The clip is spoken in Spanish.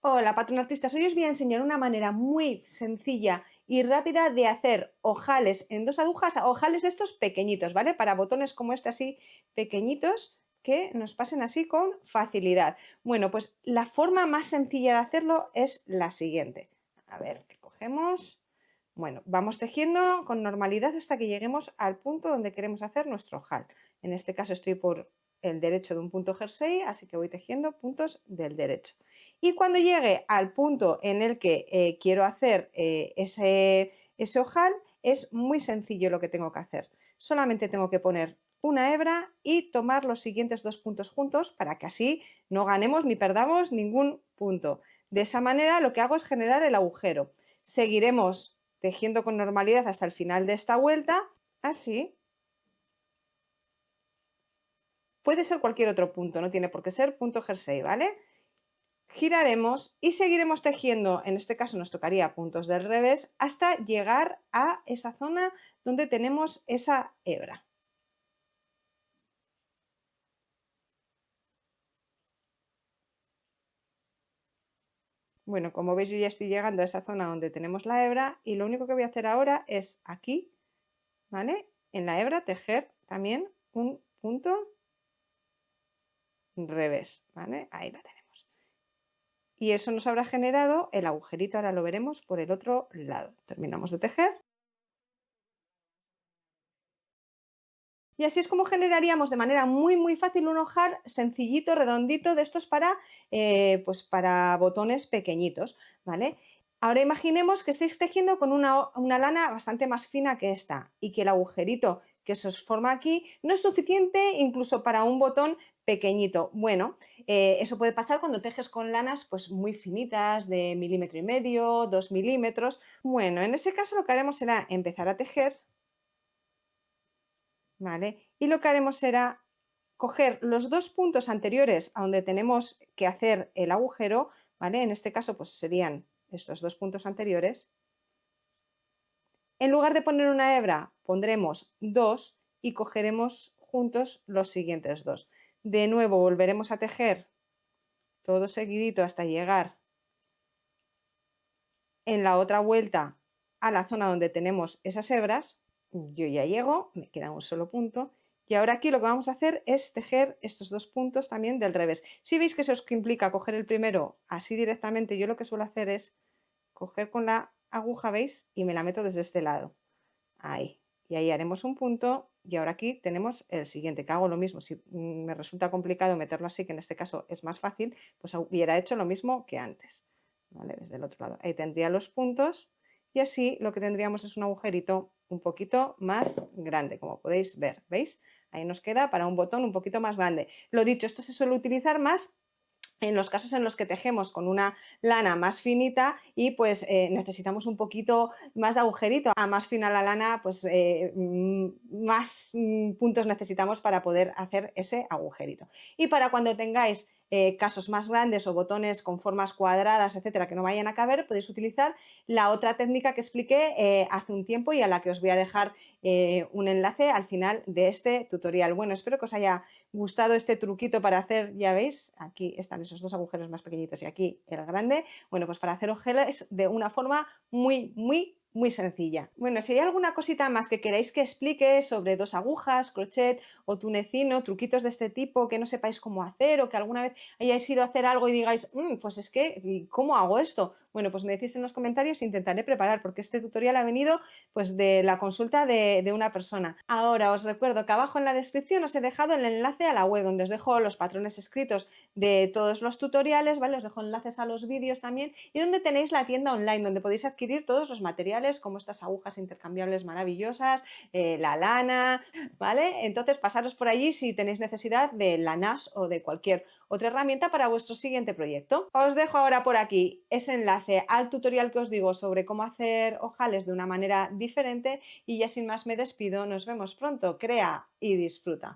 Hola, patrón artistas. Hoy os voy a enseñar una manera muy sencilla y rápida de hacer ojales en dos agujas, ojales de estos pequeñitos, ¿vale? Para botones como este así pequeñitos que nos pasen así con facilidad. Bueno, pues la forma más sencilla de hacerlo es la siguiente. A ver, ¿qué cogemos? Bueno, vamos tejiendo con normalidad hasta que lleguemos al punto donde queremos hacer nuestro ojal. En este caso estoy por el derecho de un punto jersey, así que voy tejiendo puntos del derecho. Y cuando llegue al punto en el que quiero hacer ese ojal, es muy sencillo lo que tengo que hacer. Solamente tengo que poner una hebra y tomar los siguientes dos puntos juntos para que así no ganemos ni perdamos ningún punto. De esa manera lo que hago es generar el agujero. Seguiremos tejiendo con normalidad hasta el final de esta vuelta, así. Puede ser cualquier otro punto, no tiene por qué ser punto jersey, ¿vale? Giraremos y seguiremos tejiendo, en este caso nos tocaría puntos del revés, hasta llegar a esa zona donde tenemos esa hebra. Bueno, como veis yo ya estoy llegando a esa zona donde tenemos la hebra y lo único que voy a hacer ahora es aquí, ¿vale? En la hebra tejer también un punto revés, ¿vale? Ahí la tenemos. Y eso nos habrá generado el agujerito, ahora lo veremos por el otro lado. Terminamos de tejer. Y así es como generaríamos de manera muy fácil un ojal sencillito, redondito, de estos pues para botones pequeñitos, ¿vale? Ahora imaginemos que estáis tejiendo con una lana bastante más fina que esta y que el agujerito que se os forma aquí no es suficiente incluso para un botón pequeñito. Bueno, eso puede pasar cuando tejes con lanas pues muy finitas de 1,5 mm, 2 milímetros. Bueno, en ese caso lo que haremos será empezar a tejer, ¿vale? Y lo que haremos será coger los dos puntos anteriores a donde tenemos que hacer el agujero, ¿vale? En este caso pues serían estos dos puntos anteriores. En lugar de poner una hebra pondremos dos y cogeremos juntos los siguientes dos. De nuevo volveremos a tejer todo seguidito hasta llegar en la otra vuelta a la zona donde tenemos esas hebras. Yo ya llego, me queda un solo punto. Y ahora aquí lo que vamos a hacer es tejer estos dos puntos también del revés. Si veis que se os implica coger el primero así directamente, yo lo que suelo hacer es coger con la aguja, ¿veis? Y me la meto desde este lado. Ahí. Y ahí haremos un punto y ahora aquí tenemos el siguiente, que hago lo mismo. Si me resulta complicado meterlo así, que en este caso es más fácil, pues hubiera hecho lo mismo que antes. ¿Vale? Desde el otro lado. Ahí tendría los puntos y así lo que tendríamos es un agujerito un poquito más grande, como podéis ver, ¿veis? Ahí nos queda para un botón un poquito más grande. Lo dicho, esto se suele utilizar más en los casos en los que tejemos con una lana más finita y pues necesitamos un poquito más de agujerito. A más fina la lana, pues más puntos necesitamos para poder hacer ese agujerito. Y para cuando tengáis casos más grandes o botones con formas cuadradas, etcétera, que no vayan a caber, podéis utilizar la otra técnica que expliqué hace un tiempo y a la que os voy a dejar un enlace al final de este tutorial. Bueno, espero que os haya gustado este truquito para hacer, ya veis, aquí están esos dos agujeros más pequeñitos y aquí el grande. Bueno, pues para hacer ojeles de una forma muy sencilla. Bueno, si hay alguna cosita más que queráis que explique sobre dos agujas, crochet o tunecino, truquitos de este tipo que no sepáis cómo hacer o que alguna vez hayáis ido a hacer algo y digáis, pues es que, ¿cómo hago esto? Bueno, pues me decís en los comentarios e intentaré preparar, porque este tutorial ha venido pues de la consulta de una persona. Ahora os recuerdo que abajo en la descripción os he dejado el enlace a la web donde os dejo los patrones escritos de todos los tutoriales, ¿vale? Os dejo enlaces a los vídeos también y donde tenéis la tienda online donde podéis adquirir todos los materiales como estas agujas intercambiables maravillosas, la lana, ¿vale? Entonces pasaros por allí si tenéis necesidad de lanas o de cualquier otra herramienta para vuestro siguiente proyecto. Os dejo ahora por aquí ese enlace al tutorial que os digo sobre cómo hacer ojales de una manera diferente y ya sin más me despido. Nos vemos pronto. Crea y disfruta.